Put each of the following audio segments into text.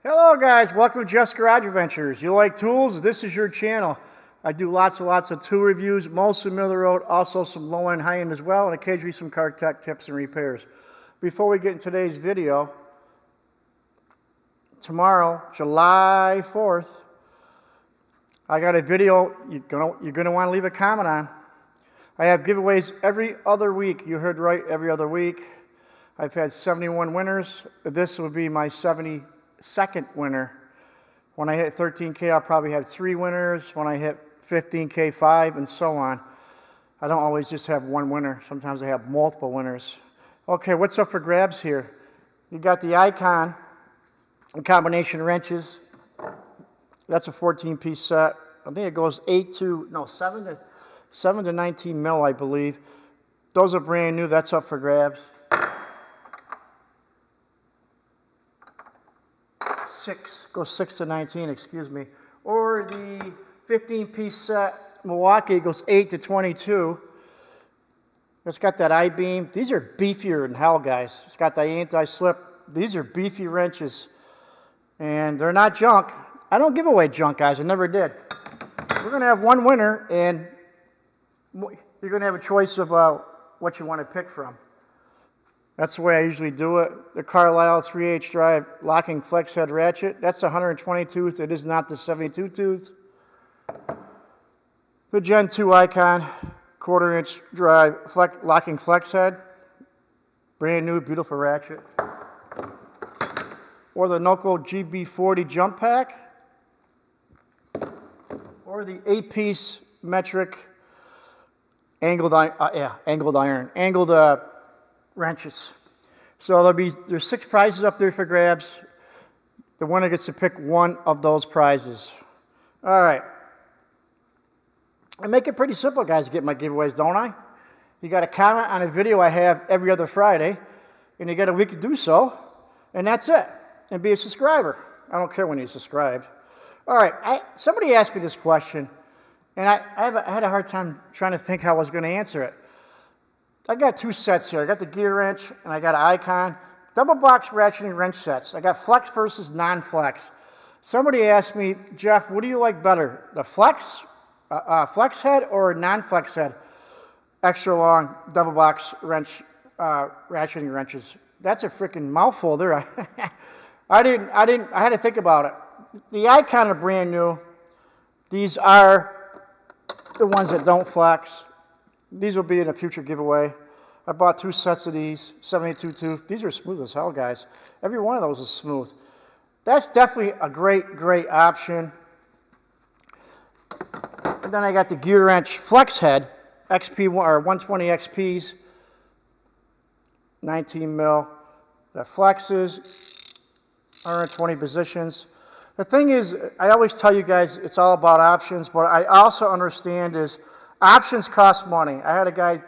Hello guys, welcome to Jeff's Garage Adventures. You like tools? This is your channel. I do lots and lots of tool reviews, mostly middle of the road, also some low end, high end as well, and occasionally some car tech tips and repairs. Before we get in today's video, tomorrow, July 4th, I got a video you're gonna want to leave a comment on. I have giveaways every other week. You heard right, every other week. I've had 71 winners. This will be my 72nd winner. When I hit 13K, I'll probably have 3 winners. When I hit 15K, 5, and so on. I don't always just have one winner. Sometimes I have multiple winners. Okay, what's up for grabs here? You got the Icon combination wrenches. That's a 14-piece set. I think it goes 7 to 19 mil, I believe. Those are brand new. That's up for grabs. 6 to 19, excuse me. Or the 15-piece set Milwaukee goes 8 to 22. It's got that I-beam. These are beefier than hell, guys. It's got the anti-slip. These are beefy wrenches. And they're not junk. I don't give away junk, guys. I never did. We're going to have one winner, and you're going to have a choice of what you want to pick from. That's the way I usually do it. The Carlisle 3/8 drive locking flex head ratchet. That's a 120 tooth. It is not the 72 tooth. The Gen 2 Icon 1/4-inch drive locking flex head. Brand new, beautiful ratchet. Or the Noco GB40 jump pack. Or the 8-piece metric angled wrenches. So there's 6 prizes up there for grabs. The winner gets to pick one of those prizes. All right. I make it pretty simple, guys, to get my giveaways, don't I? You got to comment on a video I have every other Friday, and you got a week to do so, and that's it. And be a subscriber. I don't care when you subscribed. All right. Somebody asked me this question, and I had a hard time trying to think how I was going to answer it. I got 2 sets here. I got the gear wrench and I got an Icon. Double box ratcheting wrench sets. I got flex versus non-flex. Somebody asked me, Jeff, what do you like better? The flex head or non-flex head? Extra long double box wrench, ratcheting wrenches. That's a freaking mouthful there. I had to think about it. The Icon are brand new. These are the ones that don't flex. These will be in a future giveaway. I bought 2 sets of these, 72 tooth. These are smooth as hell, guys. Every one of those is smooth. That's definitely a great option. And then I got the gear wrench flex head, XP or 120 XPs, 19 mil. That flexes, 120 positions. The thing is, I always tell you guys, it's all about options, but I also understand is options cost money. I had a guy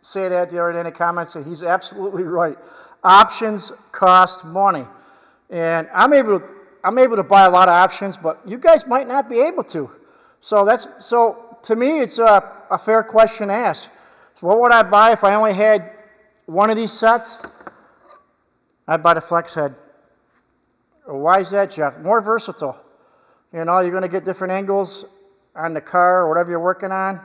say that the other day in the comments, and he's absolutely right. Options cost money. And I'm able to buy a lot of options, but you guys might not be able to. So to me, it's a fair question to ask. So what would I buy if I only had one of these sets? I'd buy the flex head. Why is that, Jeff? More versatile. You know, you're going to get different angles on the car or whatever you're working on.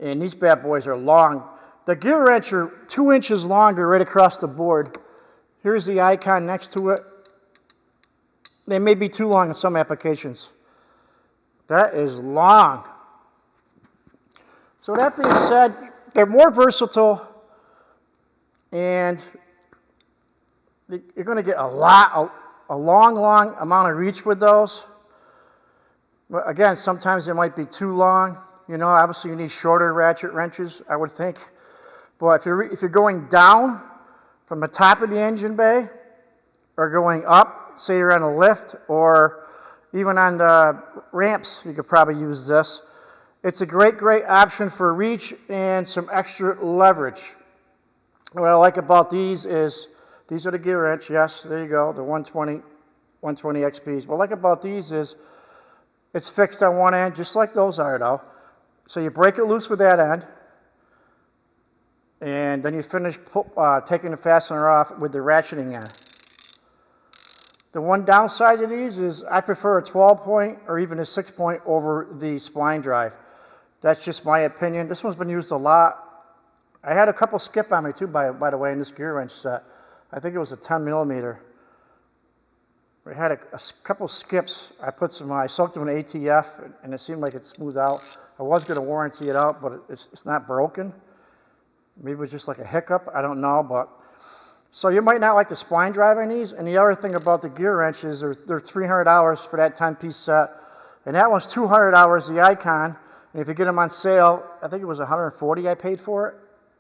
And these bad boys are long. The gear wrench are 2 inches longer right across the board. Here's the Icon next to it. They may be too long in some applications. That is long. So that being said, they're more versatile, and you're going to get a long amount of reach with those. But again, sometimes they might be too long. You know, obviously you need shorter ratchet wrenches, I would think. But if you're going down from the top of the engine bay or going up, say you're on a lift or even on the ramps, you could probably use this. It's a great option for reach and some extra leverage. What I like about these is, these are the gear wrench, yes, there you go, the 120 XPs. What I like about these is it's fixed on one end, just like those are though. So you break it loose with that end, and then you finish taking the fastener off with the ratcheting end. The one downside of these is I prefer a 12-point or even a 6-point over the spline drive. That's just my opinion. This one's been used a lot. I had a couple skip on me too, by the way, in this gear wrench set. I think it was a 10 millimeter. We had a couple skips. I soaked them in ATF, and it seemed like it smoothed out. I was going to warranty it out, but it's not broken. Maybe it was just like a hiccup. I don't know, but so you might not like the spline drive on these. And the other thing about the gear wrench is they're $300 for that 10-piece set, and that one's $200 the Icon. And if you get them on sale, I think it was $140 I paid for it.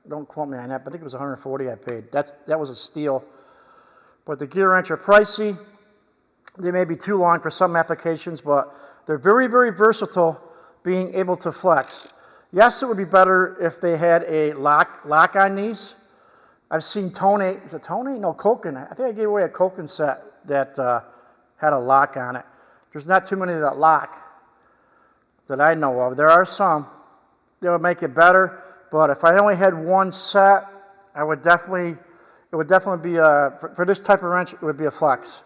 Don't quote me on that, but I think it was $140 I paid. That was a steal. But the gear wrench are pricey. They may be too long for some applications, but they're very, very versatile, being able to flex. Yes, it would be better if they had a lock on these. I've seen Tone, is it Tone? No, Koken. I think I gave away a Koken set that had a lock on it. There's not too many that lock that I know of. There are some that would make it better, but if I only had one set, it would definitely be for this type of wrench, it would be a flex.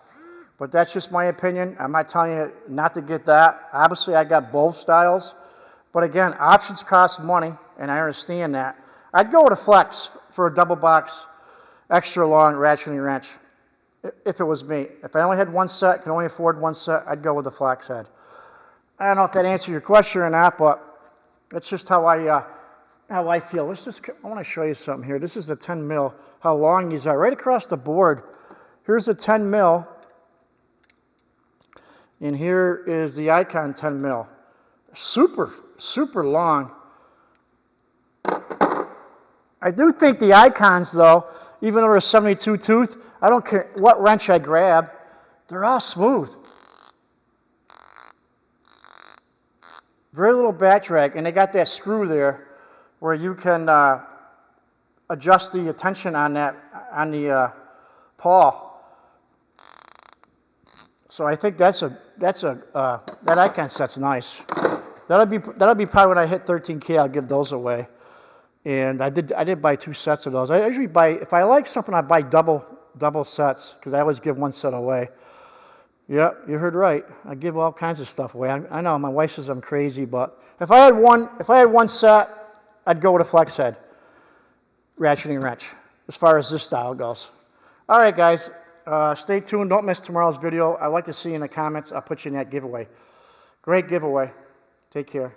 But that's just my opinion. I'm not telling you not to get that. Obviously, I got both styles. But again, options cost money, and I understand that. I'd go with a flex for a double box, extra long ratcheting wrench, if it was me. If I only had one set, can only afford one set, I'd go with the flex head. I don't know if that answers your question or not, but that's just how I feel. I want to show you something here. This is a 10 mil, how long these are. Right across the board, here's a 10 mil. And here is the Icon 10 mil. Super, super long. I do think the Icons, though, even though they're 72 tooth, I don't care what wrench I grab, they're all smooth. Very little back drag, and they got that screw there where you can adjust the tension on the pawl. So I think that Icon set's nice. That'll be probably when I hit 13K. I'll give those away. And I did buy 2 sets of those. I usually buy, if I like something, I buy double sets because I always give 1 set away. Yep, you heard right. I give all kinds of stuff away. I know my wife says I'm crazy, but if I had one set, I'd go with a flex head ratcheting wrench as far as this style goes. All right, guys. Stay tuned. Don't miss tomorrow's video. I'd like to see you in the comments. I'll put you in that giveaway. Great giveaway. Take care.